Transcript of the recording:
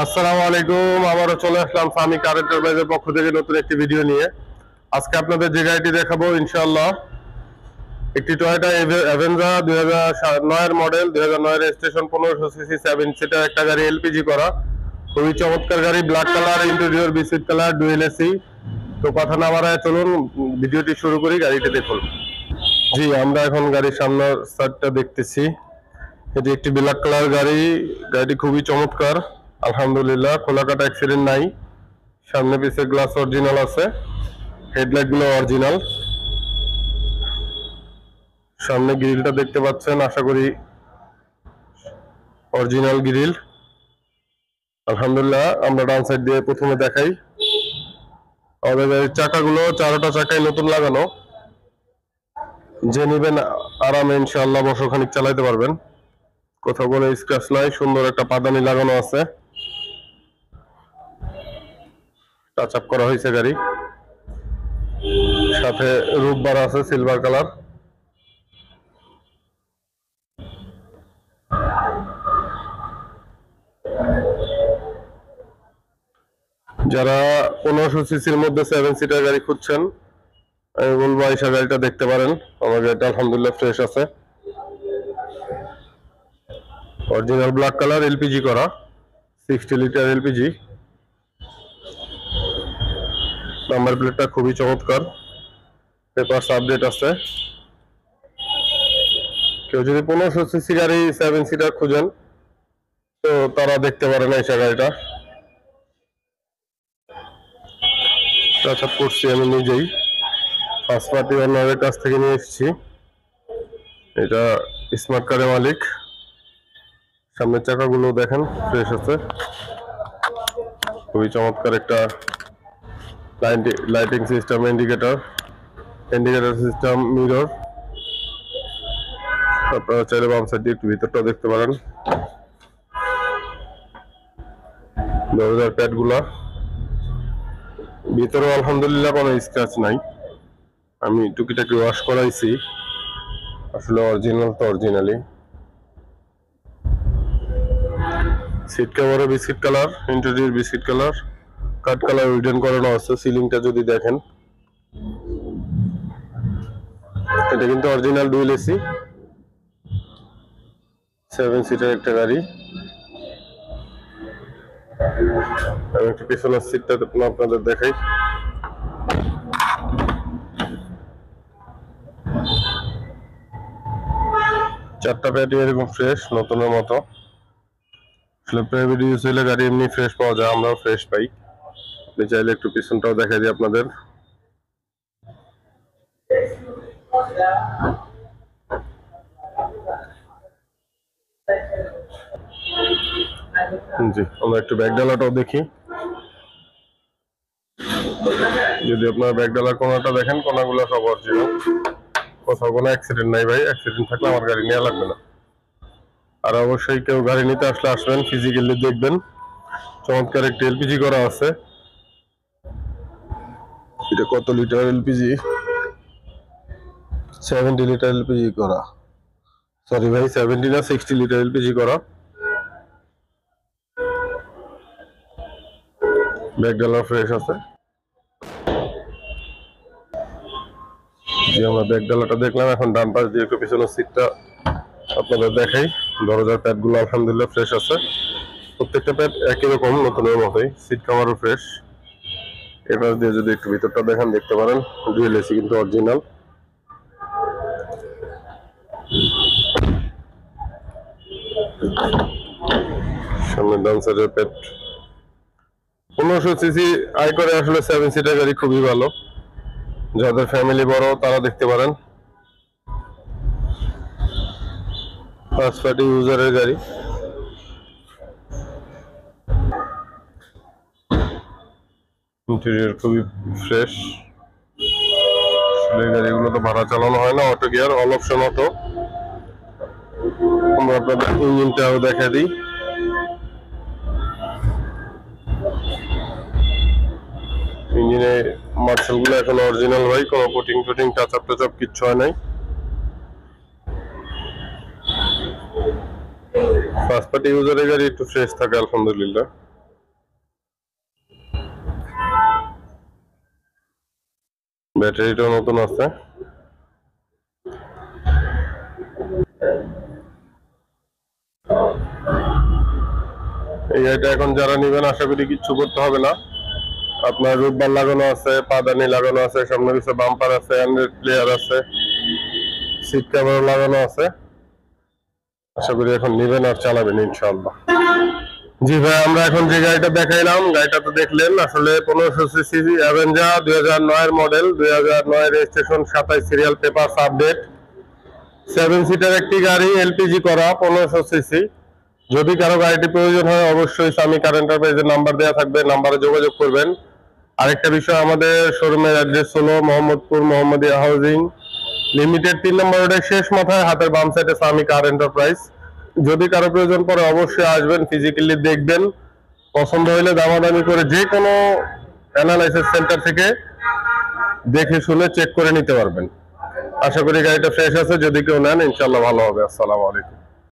আসসালামু আলাইকুম। আবারও চলে আসলাম সামি কার এন্টারপ্রাইজের পক্ষ থেকে নতুন একটি ভিডিও নিয়ে। আজকে আপনাদের যে গাড়িটি দেখাবো ইনশাআল্লাহ একটি টয়োটা অ্যাভেঞ্জার 2009 এর মডেল, 2009 এর রেজিস্ট্রেশন, 1500 সিসি 7 সিটার একটা গাড়ি, এলপিজি করা, খুবই চমৎকার গাড়ি, black colour, interior biscuit colour, dual AC. তো কথা না বাড়ায় চলুন ভিডিওটি শুরু করি, গাড়িটি দেখুন। জি, আমরা এখন গাড়ির সামনের সাইডটা দেখতেছি। এটি একটি ব্ল্যাক কালার গাড়ি, গাড়িটি খুবই চমৎকার আলহামদুলিল্লাহ। খোলাকাটা অ্যাক্সিডেন্ট নাই, সামনে পিছে গ্লাস অরিজিনাল আছে, হেডলাইট গুলো অরিজিনাল। সামনে গ্রিলটা দেখতে পাচ্ছেন, আশা করি অরিজিনাল গ্রিল আলহামদুলিল্লাহ। আমরা ডান সাইড দিয়ে প্রথমে দেখাই আমাদের গাড়ির চাকাগুলো, চারোটা চাকাই নতুন লাগানো। যে নিবেন আরামে ইনশাআল্লাহ বছর খানিক চালাইতে পারবেন, কোথাও কোনো স্ক্র্যাচ নাই, সুন্দর একটা পাদানি লাগানো আছে, টাচ আপ করা হয়েছে গাড়ি, সাথে রূপ বার আছে সিলভার কালার। যারা 1500 সিসির মধ্যে 7 সিটার গাড়ি খুঁজছেন, আমি বলবো আইসা গাড়িটা দেখতে পারেন। আমার গাড়িটা আলহামদুলিল্লাহ ফ্রেশ আছে, অরিজিনাল ব্ল্যাক কালার, এলপিজি করা, 60 লিটার এলপিজি। নাম্বার প্লেটটা খুবই চমৎকার, পেপারস আপডেট আছে। কেউ যদি 1500 সিসি গাড়ি 7 সিটার খুঁজেন তো তারা দেখতে পারেন আইসা গাড়িটা। টাচ আপ করছি আমি নিজেই, ফার্স্ট পার্টি ওনারের কাছ থেকে নিয়ে এসেছি। এটা স্মার্ট কারের মালিক। সামনের চাকাগুলো দেখেন ফ্রেশ আছে, খুবই চমৎকার একটা lighting system, indicator system, mirror. আপনারা চাইলে বাম সাইড দিয়ে একটু ভিতরটা দেখতে পারেন। দরজার প্যাড গুলা ভিতরে আলহামদুলিল্লাহ কোনো স্ক্র্যাচ নাই, আমি টুকিটাকি ওয়াশ করাইছি, আসলে অরিজিনাল তো অরিজিনালি। সিট কভারে biscuit colour, interior biscuit colour, cut colour widen করানো আছে। সিলিংটা যদি দেখেন, এটা কিন্তু অরিজিনাল ডুয়েল এসি, 7 সিটার একটা গাড়ি। আমি একটু পিছনের সিটটা আপনাদের দেখাই। চারটা প্যাটি এরকম ফ্রেশ, নতুনের মতো। আসলে প্রাইভেট ইউজ হলে গাড়ি এমনি ফ্রেশ পাওয়া যায়, আমরাও ফ্রেশ পাই। আপনি চাইলে একটু পিছনটাও দেখাই দিই আপনাদের। জি, আমরা একটু ব্যাক ডালাটাও দেখি। যদি আপনার ব্যাক ডালার কোনাটা দেখেন, কোনাগুলো সব অরিজিনাল, কোথাও কোনো অ্যাক্সিডেন্ট নাই ভাই। অ্যাক্সিডেন্ট থাকলে আমার গাড়ি নেওয়া লাগবে না। আর অবশ্যই কেউ গাড়ি নিতে আসলে আসবেন, ফিজিক্যালি দেখবেন। চমৎকার একটি এলপিজি করা আছে। এটা কত লিটার এলপিজি? 70 লিটার এলপিজি করা, সরি ভাই 70 না 60 লিটার এলপিজি করা। ব্যাক ডালা ফ্রেশ আছে। যে আমরা ব্যাক ডালাটা দেখলাম, এখন ডান পাশ দিয়ে একটু পিছনের সিটটা আপনাদের দেখাই। দরজার প্যাড গুলো আলহামদুলিল্লাহ ফ্রেশ আছে, প্রত্যেকটা প্যাড একই রকম নতুনের মতোই। সিট কাভারও ফ্রেশ। এবার দিয়ে যদি একটু ভিতরটা দেখেন, দেখতে পারেন ডুয়েল এসি কিন্তু অরিজিনাল। সামনে ডান সাইডের প্যাড। 1500 সিসি আয় করে আসলে 7 সিটার গাড়ি খুবই ভালো, যাদের ফ্যামিলি বড় তারা দেখতে পারেন। ফার্স্ট পার্টি ইউজারের গাড়ি, ইন্টেরিয়র খুবই ফ্রেশ। আসলে গাড়িগুলো তো ভাড়া চালানো হয় না, auto gear, all option auto. আমরা আপনাদের ইঞ্জিনটাও দেখা দিই। ইঞ্জিনে মার্শাল গুলো এখন অরিজিনাল ভাই, কোনো কোটিং টোটিং টাচ আপ কিচ্ছু হয় নাই। ফার্স্ট পার্টি ইউজারের গাড়ি একটু ফ্রেশ থাকে আলহামদুলিল্লাহ। ব্যাটারিটা নতুন আছে। এই গাড়িটা এখন যারা নিবেন আশা করি কিচ্ছু করতে হবে না। আপনার রুটবার লাগানো আছে, পাদানি লাগানো আছে, সামনে পিছে বাম্পার আছে, অ্যান্ড্রয়েড প্লেয়ার আছে, সিট কভার লাগানো আছে। আশা করি এখন নিবেন আর চালাবেন ইনশাআল্লাহ। জি ভাই, আমরা এখন যে গাড়িটা দেখাইলাম, গাড়িটা তো দেখলেন। আসলে 1500 সিসি অ্যাভেঞ্জার 2009 এর model, 2009 registration, 27 serial papers update, 7 seater একটি গাড়ি, এলপিজি করা, 1500 সিসি। যদি কারো গাড়িটি প্রয়োজন হয় অবশ্যই সামি কার এন্টারপ্রাইজের নাম্বার দেওয়া থাকবে, নাম্বারে যোগাযোগ করবেন। আরেকটা বিষয়, আমাদের শোরুমের অ্যাড্রেস হলো মোহাম্মদপুর মোহাম্মদিয়া হাউজিং লিমিটেড 3 নম্বর রোডের শেষ মাথায়, হাতের বাম সাইডে সামি কার এন্টারপ্রাইজ। যদি কারো প্রয়োজন পড়ে অবশ্যই আসবেন, ফিজিক্যালি দেখবেন, পছন্দ হলে দামাদামি করে যে কোনো অ্যানালাইসিস সেন্টার থেকে দেখে শুনে চেক করে নিতে পারবেন। আশা করি গাড়িটা ফ্রেশ আছে, যদি কেউ নেন ইনশাআল্লাহ ভালো হবে। আসসালামু আলাইকুম।